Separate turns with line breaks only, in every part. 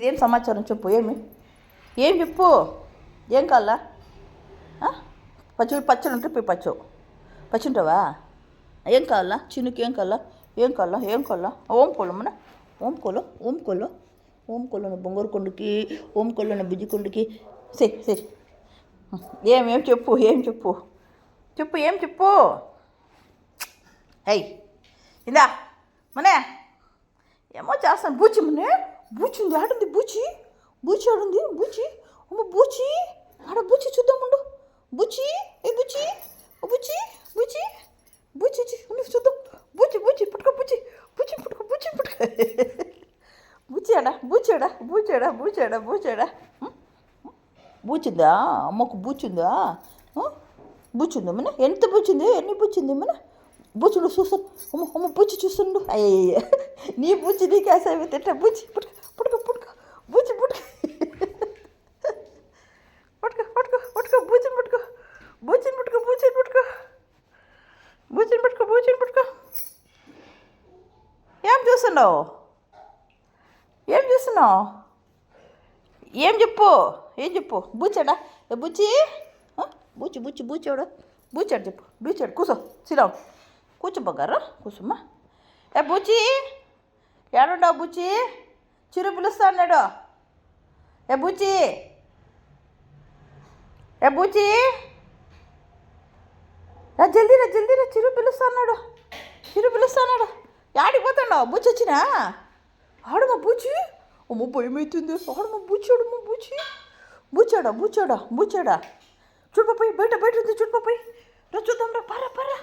ఏం సమాచారం చెప్పు. ఏం చెప్పు. ఏం కావాలా? పచ్చడి ఉంటే పోయి పచ్చి ఉంటావా? ఏం కావాలా? చిన్నుకి ఏం కావాలా? ఓంకోలమ్మన ఓంకోలో బొంగూరు కొండకి, ఓంకోలో బుజ్జి కొండకి. సరే ఏం చెప్పు. చెప్పు. అయ్యి ఇందా మనే ఏమో చేస్తాను. బూచి ఉంది. ఆడుంది బూచి ఆడుంది. అమ్మ బూచి ఆడ బూచి చూద్దాముండు. బూచి చూద్దాం. బూచి పుట్టుకో. బూచాడా. బూచిందా? అమ్మకు బూచిందా? బూచిందా మన? ఎంత బూచింది? ఎన్ని బూచింది మన? బూచుడు చూస్తాను. అమ్మ బూచి చూస్తుండు. అయ్య నీ బూచి నీకు వేసావి తింటా. బూచి పుట్టుకో. బూచి పుట్టుకో. బూచిని పుట్టుకో. ఏం చూస్తున్నావు? ఏం చెప్పు. బూచాడా? బూచాడు చెప్పు. బూచాడు కూర్చో. సిరావు కూర్చో బంగారు. కూర్చోమ్మా. బూచి ఏడుండవు? బూచి చిరు పిలుస్తా అన్నాడు. బూచి జల్దీ రా. చిరు పిలుస్తా అన్నాడు. యాడికి పోతాడు? బూచి వచ్చినా ఆడమ్మా. బూచి అమ్మ భయమవుతుంది. ఆడమ్మా బూచాడా. చూడిపోయి బయట ఉంది. చూడిపోయి చూద్దాం రా. పరా.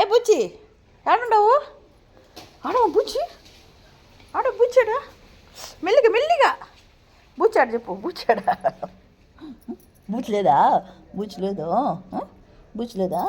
బూచి ఏడుండవు? ఆడమ్మా బూచాడా. మెల్లిగా బూచాడు చెప్పు. బూచలేదా? బూచలేదా?